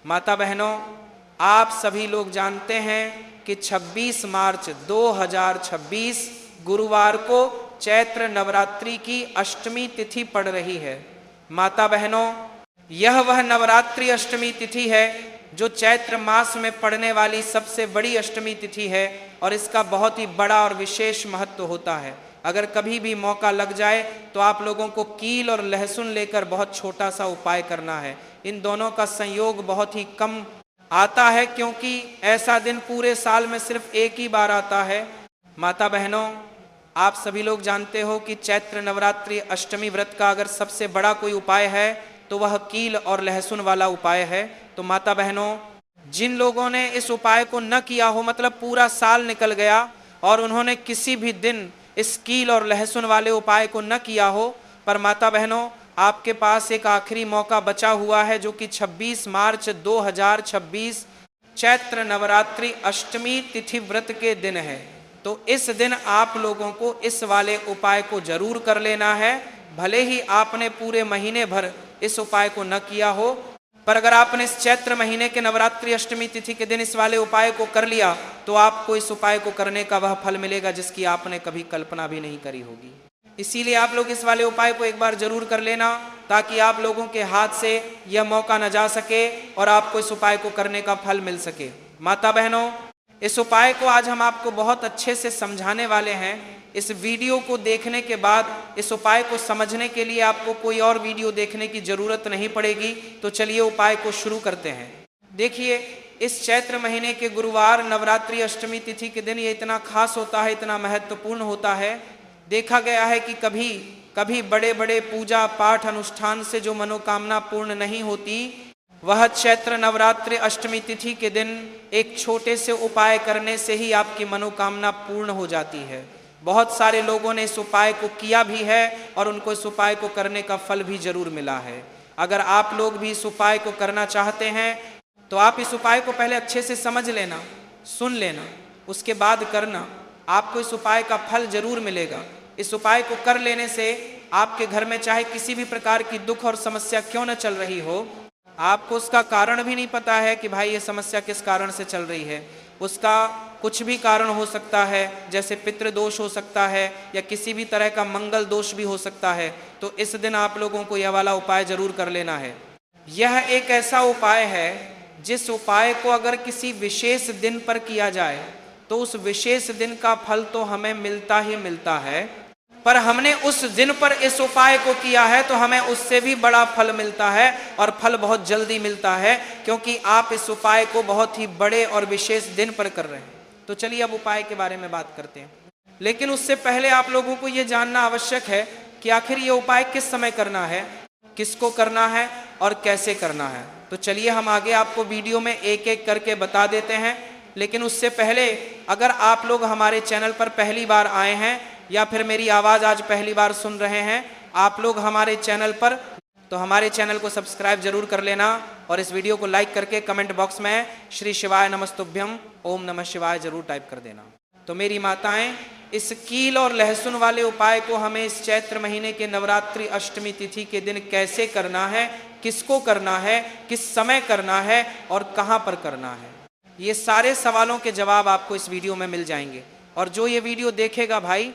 माता बहनों, आप सभी लोग जानते हैं कि 26 मार्च 2026 गुरुवार को चैत्र नवरात्रि की अष्टमी तिथि पड़ रही है। माता बहनों, यह वह नवरात्रि अष्टमी तिथि है जो चैत्र मास में पड़ने वाली सबसे बड़ी अष्टमी तिथि है और इसका बहुत ही बड़ा और विशेष महत्व होता है। अगर कभी भी मौका लग जाए तो आप लोगों को कील और लहसुन लेकर बहुत छोटा सा उपाय करना है। इन दोनों का संयोग बहुत ही कम आता है क्योंकि ऐसा दिन पूरे साल में सिर्फ एक ही बार आता है। माता बहनों, आप सभी लोग जानते हो कि चैत्र नवरात्रि अष्टमी व्रत का अगर सबसे बड़ा कोई उपाय है तो वह कील और लहसुन वाला उपाय है। तो माता बहनों, जिन लोगों ने इस उपाय को न किया हो, मतलब पूरा साल निकल गया और उन्होंने किसी भी दिन इस कील और लहसुन वाले उपाय को न किया हो, पर माता बहनों आपके पास एक आखिरी मौका बचा हुआ है जो कि 26 मार्च 2026 चैत्र नवरात्रि अष्टमी तिथि व्रत के दिन है। तो इस दिन आप लोगों को इस वाले उपाय को जरूर कर लेना है। भले ही आपने पूरे महीने भर इस उपाय को न किया हो, पर अगर आपने इस चैत्र महीने के नवरात्रि अष्टमी तिथि के दिन इस वाले उपाय को कर लिया तो आपको इस उपाय को करने का वह फल मिलेगा जिसकी आपने कभी कल्पना भी नहीं करी होगी। इसीलिए आप लोग इस वाले उपाय को एक बार जरूर कर लेना ताकि आप लोगों के हाथ से यह मौका न जा सके और आपको इस उपाय को करने का फल मिल सके। माता बहनों, इस उपाय को आज हम आपको बहुत अच्छे से समझाने वाले हैं। इस वीडियो को देखने के बाद इस उपाय को समझने के लिए आपको कोई और वीडियो देखने की जरूरत नहीं पड़ेगी। तो चलिए उपाय को शुरू करते हैं। देखिए, इस चैत्र महीने के गुरुवार नवरात्रि अष्टमी तिथि के दिन ये इतना खास होता है, इतना महत्वपूर्ण होता है। देखा गया है कि कभी कभी बड़े बड़े पूजा पाठ अनुष्ठान से जो मनोकामना पूर्ण नहीं होती, वह चैत्र नवरात्रि अष्टमी तिथि के दिन एक छोटे से उपाय करने से ही आपकी मनोकामना पूर्ण हो जाती है। बहुत सारे लोगों ने इस उपाय को किया भी है और उनको इस उपाय को करने का फल भी जरूर मिला है। अगर आप लोग भी इस उपाय को करना चाहते हैं तो आप इस उपाय को पहले अच्छे से समझ लेना, सुन लेना, उसके बाद करना। आपको इस उपाय का फल जरूर मिलेगा। इस उपाय को कर लेने से आपके घर में चाहे किसी भी प्रकार की दुख और समस्या क्यों न चल रही हो, आपको उसका कारण भी नहीं पता है कि भाई ये समस्या किस कारण से चल रही है, उसका कुछ भी कारण हो सकता है, जैसे पितृदोष हो सकता है या किसी भी तरह का मंगल दोष भी हो सकता है। तो इस दिन आप लोगों को यह वाला उपाय जरूर कर लेना है। यह एक ऐसा उपाय है जिस उपाय को अगर किसी विशेष दिन पर किया जाए तो उस विशेष दिन का फल तो हमें मिलता ही मिलता है, पर हमने उस दिन पर इस उपाय को किया है तो हमें उससे भी बड़ा फल मिलता है और फल बहुत जल्दी मिलता है क्योंकि आप इस उपाय को बहुत ही बड़े और विशेष दिन पर कर रहे हैं। तो चलिए अब उपाय के बारे में बात करते हैं, लेकिन उससे पहले आप लोगों को यह जानना आवश्यक है कि आखिर ये उपाय किस समय करना है, किसको करना है और कैसे करना है। तो चलिए हम आगे आपको वीडियो में एक एक करके बता देते हैं। लेकिन उससे पहले अगर आप लोग हमारे चैनल पर पहली बार आए हैं या फिर मेरी आवाज़ आज पहली बार सुन रहे हैं आप लोग हमारे चैनल पर, तो हमारे चैनल को सब्सक्राइब जरूर कर लेना और इस वीडियो को लाइक करके कमेंट बॉक्स में श्री शिवाय नमस्तुभ्यम ओम नमः शिवाय जरूर टाइप कर देना। तो मेरी माताएं, इस कील और लहसुन वाले उपाय को हमें इस चैत्र महीने के नवरात्रि अष्टमी तिथि के दिन कैसे करना है, किसको करना है, किस समय करना है और कहाँ पर करना है, ये सारे सवालों के जवाब आपको इस वीडियो में मिल जाएंगे। और जो ये वीडियो देखेगा भाई,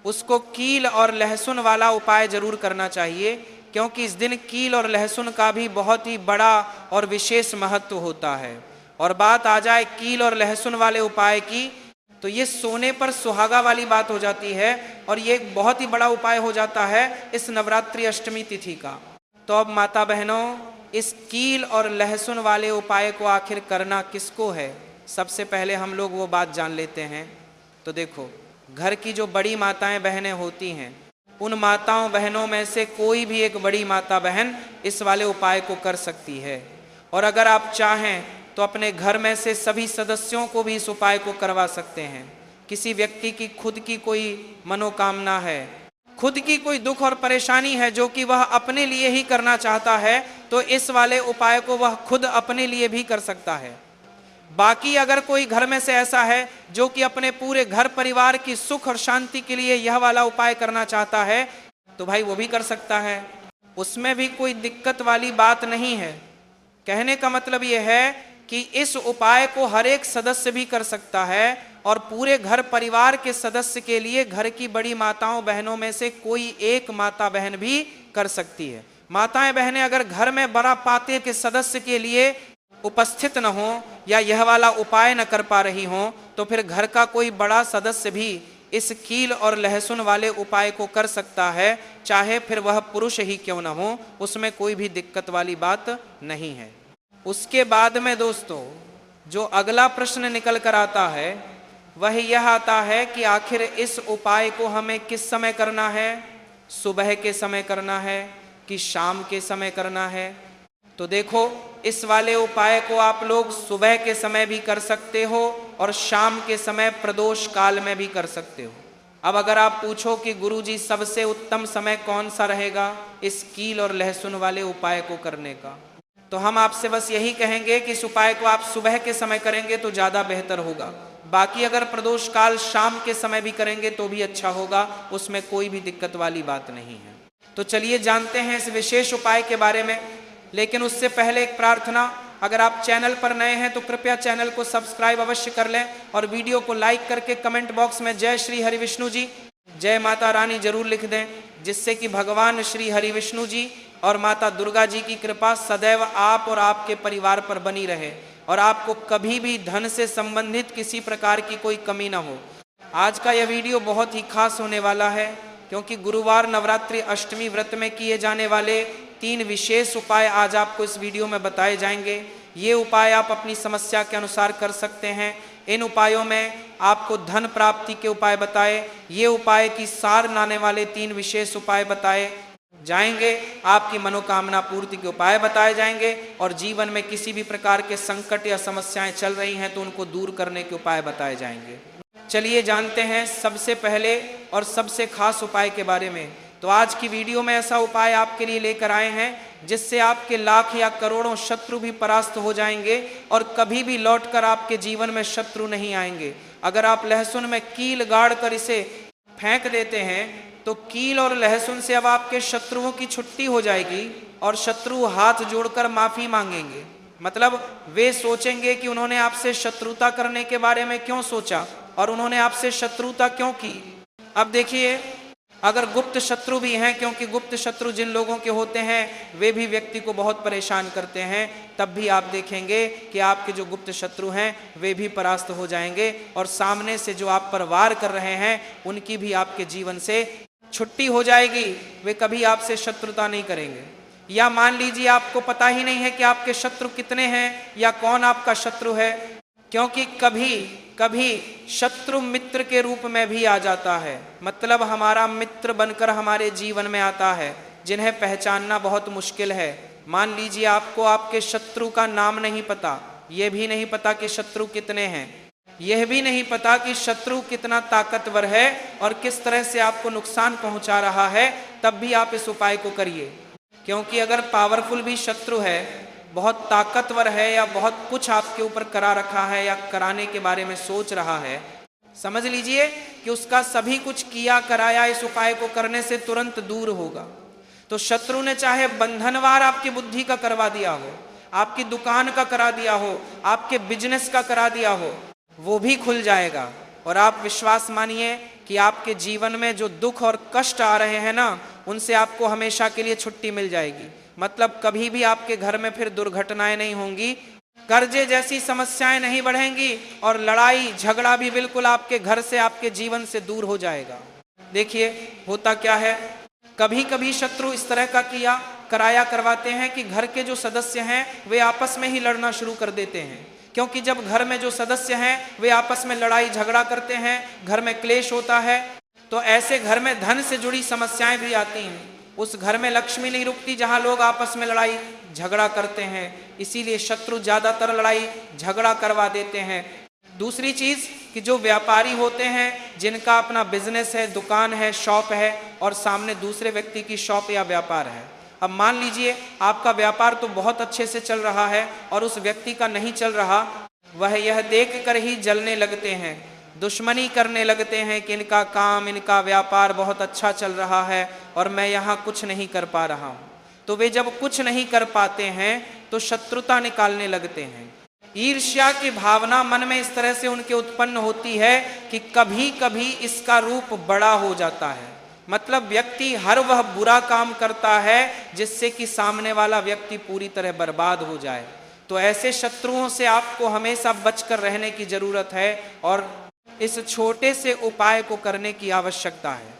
उसको कील और लहसुन वाला उपाय जरूर करना चाहिए क्योंकि इस दिन कील और लहसुन का भी बहुत ही बड़ा और विशेष महत्व होता है। और बात आ जाए कील और लहसुन वाले उपाय की तो ये सोने पर सुहागा वाली बात हो जाती है और ये एक बहुत ही बड़ा उपाय हो जाता है इस नवरात्रि अष्टमी तिथि का। तो अब माता बहनों, इस कील और लहसुन वाले उपाय को आखिर करना किसको है, सबसे पहले हम लोग वो बात जान लेते हैं। तो देखो, घर की जो बड़ी माताएं बहनें होती हैं, उन माताओं बहनों में से कोई भी एक बड़ी माता बहन इस वाले उपाय को कर सकती है। और अगर आप चाहें तो अपने घर में से सभी सदस्यों को भी इस उपाय को करवा सकते हैं। किसी व्यक्ति की खुद की कोई मनोकामना है, खुद की कोई दुख और परेशानी है जो कि वह अपने लिए ही करना चाहता है, तो इस वाले उपाय को वह खुद अपने लिए भी कर सकता है। बाकी अगर कोई घर में से ऐसा है जो कि अपने पूरे घर परिवार की सुख और शांति के लिए यह वाला उपाय करना चाहता है, तो भाई वो भी कर सकता है, उसमें भी कोई दिक्कत वाली बात नहीं है। कहने का मतलब यह है कि इस उपाय को हर एक सदस्य भी कर सकता है और पूरे घर परिवार के सदस्य के लिए घर की बड़ी माताओं बहनों में से कोई एक माता बहन भी कर सकती है। माताएं बहनें अगर घर में बड़ा पाते के सदस्य के लिए उपस्थित न हो या यह वाला उपाय न कर पा रही हो, तो फिर घर का कोई बड़ा सदस्य भी इस कील और लहसुन वाले उपाय को कर सकता है, चाहे फिर वह पुरुष ही क्यों न हो, उसमें कोई भी दिक्कत वाली बात नहीं है। उसके बाद में दोस्तों जो अगला प्रश्न निकल कर आता है वह यह आता है कि आखिर इस उपाय को हमें किस समय करना है, सुबह के समय करना है कि शाम के समय करना है। तो देखो, इस वाले उपाय को आप लोग सुबह के समय भी कर सकते हो और शाम के समय प्रदोष काल में भी कर सकते हो। अब अगर आप पूछो कि गुरुजी सबसे उत्तम समय कौन सा रहेगा इस कील और लहसुन वाले उपाय को करने का, तो हम आपसे बस यही कहेंगे कि इस उपाय को आप सुबह के समय करेंगे तो ज़्यादा बेहतर होगा। बाकी अगर प्रदोष काल शाम के समय भी करेंगे तो भी अच्छा होगा, उसमें कोई भी दिक्कत वाली बात नहीं है। तो चलिए जानते हैं इस विशेष उपाय के बारे में। लेकिन उससे पहले एक प्रार्थना, अगर आप चैनल पर नए हैं तो कृपया चैनल को सब्सक्राइब अवश्य कर लें और वीडियो को लाइक करके कमेंट बॉक्स में जय श्री हरि विष्णु जी, जय माता रानी जरूर लिख दें, जिससे कि भगवान श्री हरि विष्णु जी और माता दुर्गा जी की कृपा सदैव आप और आपके परिवार पर बनी रहे और आपको कभी भी धन से संबंधित किसी प्रकार की कोई कमी ना हो। आज का यह वीडियो बहुत ही खास होने वाला है, क्योंकि गुरुवार नवरात्रि अष्टमी व्रत में किए जाने वाले 3 विशेष उपाय आज आपको इस वीडियो में बताए जाएंगे। ये उपाय आप अपनी समस्या के अनुसार कर सकते हैं। इन उपायों में आपको धन प्राप्ति के उपाय बताए, ये उपाय की सार लाने वाले 3 विशेष उपाय बताए जाएंगे, आपकी मनोकामना पूर्ति के उपाय बताए जाएंगे और जीवन में किसी भी प्रकार के संकट या समस्याएं चल रही हैं तो उनको दूर करने के उपाय बताए जाएंगे। चलिए जानते हैं सबसे पहले और सबसे खास उपाय के बारे में। तो आज की वीडियो में ऐसा उपाय आपके लिए लेकर आए हैं जिससे आपके लाख या करोड़ों शत्रु भी परास्त हो जाएंगे और कभी भी लौटकर आपके जीवन में शत्रु नहीं आएंगे। अगर आप लहसुन में कील गाड़ कर इसे फेंक देते हैं तो कील और लहसुन से अब आपके शत्रुओं की छुट्टी हो जाएगी और शत्रु हाथ जोड़कर माफी मांगेंगे। मतलब वे सोचेंगे कि उन्होंने आपसे शत्रुता करने के बारे में क्यों सोचा और उन्होंने आपसे शत्रुता क्यों की। अब देखिए, अगर गुप्त शत्रु भी हैं, क्योंकि गुप्त शत्रु जिन लोगों के होते हैं वे भी व्यक्ति को बहुत परेशान करते हैं, तब भी आप देखेंगे कि आपके जो गुप्त शत्रु हैं वे भी परास्त हो जाएंगे और सामने से जो आप पर वार कर रहे हैं उनकी भी आपके जीवन से छुट्टी हो जाएगी। वे कभी आपसे शत्रुता नहीं करेंगे। या मान लीजिए आपको पता ही नहीं है कि आपके शत्रु कितने हैं या कौन आपका शत्रु है, क्योंकि कभी कभी शत्रु मित्र के रूप में भी आ जाता है। मतलब हमारा मित्र बनकर हमारे जीवन में आता है, जिन्हें पहचानना बहुत मुश्किल है। मान लीजिए आपको आपके शत्रु का नाम नहीं पता, यह भी नहीं पता कि शत्रु कितने हैं, यह भी नहीं पता कि शत्रु कितना ताकतवर है और किस तरह से आपको नुकसान पहुंचा रहा है, तब भी आप इस उपाय को करिए। क्योंकि अगर पावरफुल भी शत्रु है, बहुत ताकतवर है या बहुत कुछ आपके ऊपर करा रखा है या कराने के बारे में सोच रहा है, समझ लीजिए कि उसका सभी कुछ किया कराया इस उपाय को करने से तुरंत दूर होगा। तो शत्रु ने चाहे बंधनवार आपकी बुद्धि का करवा दिया हो, आपकी दुकान का करा दिया हो, आपके बिजनेस का करा दिया हो, वो भी खुल जाएगा। और आप विश्वास मानिए कि आपके जीवन में जो दुख और कष्ट आ रहे हैं ना, उनसे आपको हमेशा के लिए छुट्टी मिल जाएगी। मतलब कभी भी आपके घर में फिर दुर्घटनाएं नहीं होंगी, कर्जे जैसी समस्याएं नहीं बढ़ेंगी और लड़ाई झगड़ा भी बिल्कुल आपके घर से आपके जीवन से दूर हो जाएगा। देखिए होता क्या है, कभी कभी शत्रु इस तरह का कराया करवाते हैं कि घर के जो सदस्य हैं वे आपस में ही लड़ना शुरू कर देते हैं। क्योंकि जब घर में जो सदस्य हैं वे आपस में लड़ाई झगड़ा करते हैं, घर में क्लेश होता है, तो ऐसे घर में धन से जुड़ी समस्याएं भी आती हैं। उस घर में लक्ष्मी नहीं रुकती जहां लोग आपस में लड़ाई झगड़ा करते हैं। इसीलिए शत्रु ज्यादातर लड़ाई झगड़ा करवा देते हैं। दूसरी चीज कि जो व्यापारी होते हैं, जिनका अपना बिजनेस है, दुकान है, शॉप है और सामने दूसरे व्यक्ति की शॉप या व्यापार है। अब मान लीजिए आपका व्यापार तो बहुत अच्छे से चल रहा है और उस व्यक्ति का नहीं चल रहा, वह यह देख कर ही जलने लगते हैं, दुश्मनी करने लगते हैं कि इनका काम, इनका व्यापार बहुत अच्छा चल रहा है और मैं यहाँ कुछ नहीं कर पा रहा हूँ। तो वे जब कुछ नहीं कर पाते हैं तो शत्रुता निकालने लगते हैं। ईर्ष्या की भावना मन में इस तरह से उनके उत्पन्न होती है कि कभी कभी इसका रूप बड़ा हो जाता है। मतलब व्यक्ति हर वह बुरा काम करता है जिससे कि सामने वाला व्यक्ति पूरी तरह बर्बाद हो जाए। तो ऐसे शत्रुओं से आपको हमेशा बचकर रहने की जरूरत है और इस छोटे से उपाय को करने की आवश्यकता है।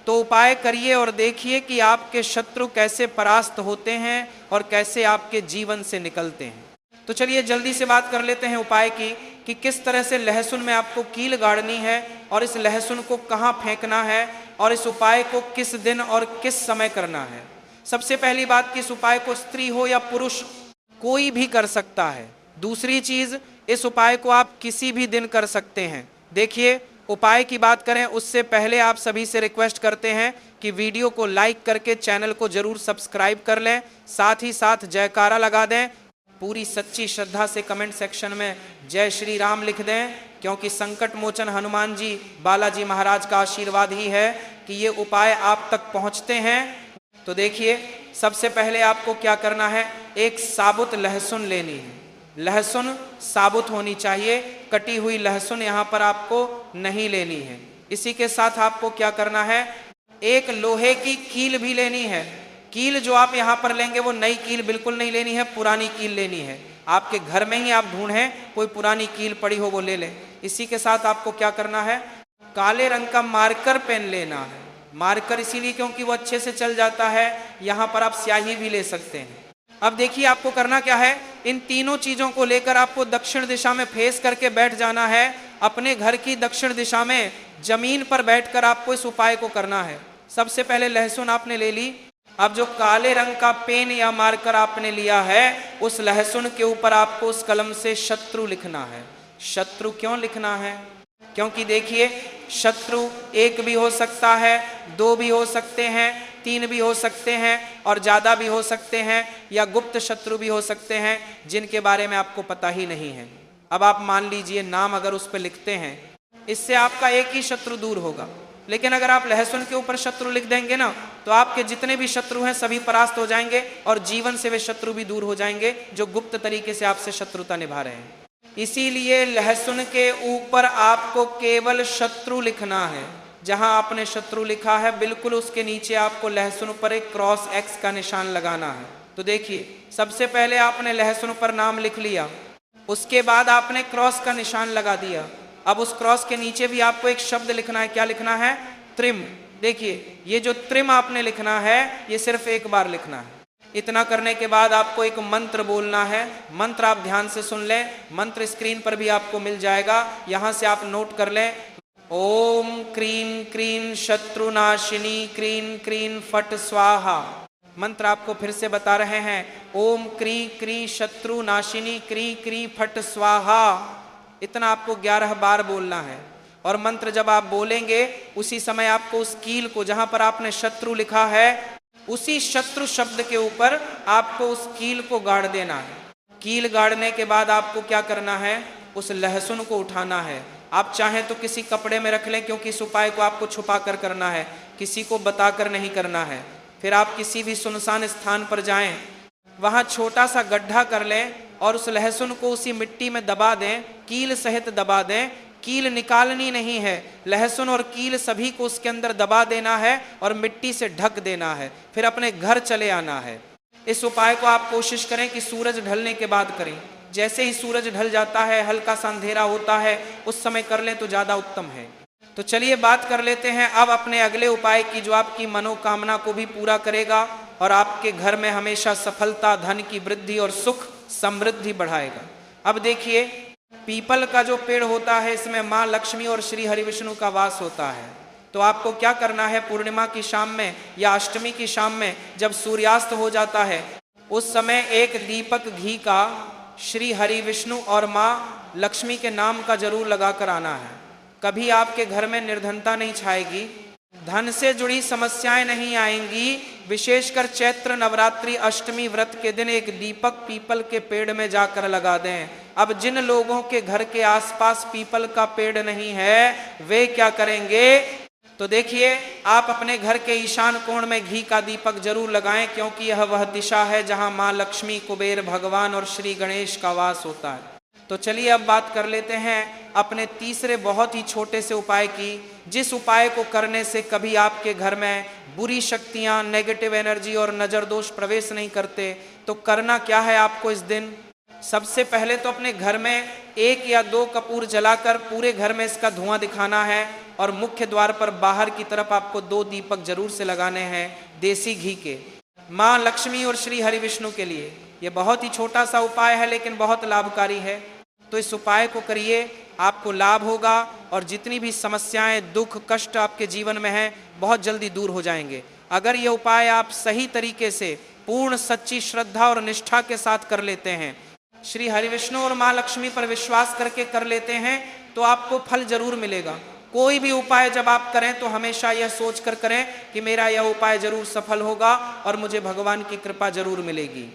तो उपाय करिए और देखिए कि आपके शत्रु कैसे परास्त होते हैं और कैसे आपके जीवन से निकलते हैं। तो चलिए जल्दी से बात कर लेते हैं उपाय की कि किस तरह से लहसुन में आपको कील गाड़नी है और इस लहसुन को कहाँ फेंकना है और इस उपाय को किस दिन और किस समय करना है। सबसे पहली बात कि इस उपाय को स्त्री हो या पुरुष कोई भी कर सकता है। दूसरी चीज, इस उपाय को आप किसी भी दिन कर सकते हैं। देखिए उपाय की बात करें उससे पहले आप सभी से रिक्वेस्ट करते हैं कि वीडियो को लाइक करके चैनल को जरूर सब्सक्राइब कर लें, साथ ही साथ जयकारा लगा दें। पूरी सच्ची श्रद्धा से कमेंट सेक्शन में जय श्री राम लिख दें, क्योंकि संकट मोचन हनुमान जी बालाजी महाराज का आशीर्वाद ही है कि ये उपाय आप तक पहुंचते हैं। तो देखिए सबसे पहले आपको क्या करना है, एक साबुत लहसुन लेनी है। लहसुन साबुत होनी चाहिए, कटी हुई लहसुन यहाँ पर आपको नहीं लेनी है। इसी के साथ आपको क्या करना है, एक लोहे की कील भी लेनी है। कील जो आप यहाँ पर लेंगे वो नई कील बिल्कुल नहीं लेनी है, पुरानी कील लेनी है। आपके घर में ही आप ढूंढें कोई पुरानी कील पड़ी हो वो ले लें। इसी के साथ आपको क्या करना है, काले रंग का मार्कर पेन लेना है। मार्कर इसीलिए क्योंकि वो अच्छे से चल जाता है, यहाँ पर आप स्याही भी ले सकते हैं। अब देखिए आपको करना क्या है, इन तीनों चीजों को लेकर आपको दक्षिण दिशा में फेस करके बैठ जाना है। अपने घर की दक्षिण दिशा में जमीन पर बैठकर आपको इस उपाय को करना है। सबसे पहले लहसुन आपने ले ली। अब जो काले रंग का पेन या मार्कर आपने लिया है, उस लहसुन के ऊपर आपको उस कलम से शत्रु लिखना है। शत्रु क्यों लिखना है, क्योंकि देखिए शत्रु एक भी हो सकता है, दो भी हो सकते हैं, तीन भी हो सकते हैं और ज़्यादा भी हो सकते हैं, या गुप्त शत्रु भी हो सकते हैं जिनके बारे में आपको पता ही नहीं है। अब आप मान लीजिए नाम अगर उस पर लिखते हैं, इससे आपका एक ही शत्रु दूर होगा। लेकिन अगर आप लहसुन के ऊपर शत्रु लिख देंगे ना, तो आपके जितने भी शत्रु हैं सभी परास्त हो जाएंगे और जीवन से वे शत्रु भी दूर हो जाएंगे जो गुप्त तरीके से आपसे शत्रुता निभा रहे हैं। इसीलिए लहसुन के ऊपर आपको केवल शत्रु लिखना है। जहां आपने शत्रु लिखा है बिल्कुल उसके नीचे आपको लहसुन पर एक क्रॉस एक्स का निशान लगाना है। तो देखिए सबसे पहले आपने लहसुन पर नाम लिख लिया, उसके बाद आपने क्रॉस का निशान लगा दिया। अब उस क्रॉस के नीचे भी आपको एक शब्द लिखना है। क्या लिखना है, त्रिम। देखिए ये जो त्रिम आपने लिखना है ये सिर्फ एक बार लिखना है। इतना करने के बाद आपको एक मंत्र बोलना है। मंत्र आप ध्यान से सुन लें, मंत्र स्क्रीन पर भी आपको मिल जाएगा, यहां से आप नोट कर लें। ओम क्रीं क्रीं शत्रुनाशिनी क्रीं क्रीं फट स्वाहा। मंत्र आपको फिर से बता रहे हैं, ओम क्रीं क्रीं शत्रुनाशिनी क्रीं क्रीं फट स्वाहा। इतना आपको 11 बार बोलना है। और मंत्र जब आप बोलेंगे उसी समय आपको उस कील को, जहां पर आपने शत्रु लिखा है, उसी शत्रु शब्द के ऊपर आपको उस कील को गाड़ देना है। कील गाड़ने के बाद आपको क्या करना है, उस लहसुन को उठाना है। आप चाहें तो किसी कपड़े में रख लें, क्योंकि इस उपाय को आपको छुपा कर करना है, किसी को बताकर नहीं करना है। फिर आप किसी भी सुनसान स्थान पर जाएं, वहां छोटा सा गड्ढा कर लें और उस लहसुन को उसी मिट्टी में दबा दें, कील सहित दबा दें। कील निकालनी नहीं है, लहसुन और कील सभी को उसके अंदर दबा देना है और मिट्टी से ढक देना है। फिर अपने घर चले आना है। इस उपाय को आप कोशिश करें कि सूरज ढलने के बाद करें। जैसे ही सूरज ढल जाता है, हल्का सा अंधेरा होता है, उस समय कर लें तो ज़्यादा उत्तम है। तो चलिए बात कर लेते हैं अब अपने अगले उपाय की, जो आपकी मनोकामना को भी पूरा करेगा और आपके घर में हमेशा सफलता, धन की वृद्धि और सुख समृद्धि बढ़ाएगा। अब देखिए पीपल का जो पेड़ होता है, इसमें माँ लक्ष्मी और श्री हरिविष्णु का वास होता है। तो आपको क्या करना है, पूर्णिमा की शाम में या अष्टमी की शाम में जब सूर्यास्त हो जाता है, उस समय एक दीपक घी का श्री हरिविष्णु और माँ लक्ष्मी के नाम का जरूर लगा कर आना है। कभी आपके घर में निर्धनता नहीं छाएगी, धन से जुड़ी समस्याएं नहीं आएंगी। विशेषकर चैत्र नवरात्रि अष्टमी व्रत के दिन एक दीपक पीपल के पेड़ में जाकर लगा दें। अब जिन लोगों के घर के आसपास पीपल का पेड़ नहीं है, वे क्या करेंगे, तो देखिए, आप अपने घर के ईशान कोण में घी का दीपक जरूर लगाएं, क्योंकि यह वह दिशा है जहां मां लक्ष्मी, कुबेर भगवान और श्री गणेश का वास होता है। तो चलिए अब बात कर लेते हैं अपने तीसरे बहुत ही छोटे से उपाय की, जिस उपाय को करने से कभी आपके घर में बुरी शक्तियां, नेगेटिव एनर्जी और नजर दोष प्रवेश नहीं करते। तो करना क्या है आपको इस दिन? सबसे पहले तो अपने घर में 1 या 2 कपूर जलाकर पूरे घर में इसका धुआं दिखाना है, और मुख्य द्वार पर बाहर की तरफ आपको 2 दीपक जरूर से लगाने हैं देसी घी के, मां लक्ष्मी और श्री हरि विष्णु के लिए। यह बहुत ही छोटा सा उपाय है लेकिन बहुत लाभकारी है। तो इस उपाय को करिए, आपको लाभ होगा और जितनी भी समस्याएं, दुख, कष्ट आपके जीवन में हैं बहुत जल्दी दूर हो जाएंगे। अगर ये उपाय आप सही तरीके से पूर्ण सच्ची श्रद्धा और निष्ठा के साथ कर लेते हैं, श्री हरि विष्णु और मां लक्ष्मी पर विश्वास करके कर लेते हैं, तो आपको फल जरूर मिलेगा। कोई भी उपाय जब आप करें तो हमेशा यह सोच कर करें कि मेरा यह उपाय जरूर सफल होगा और मुझे भगवान की कृपा जरूर मिलेगी।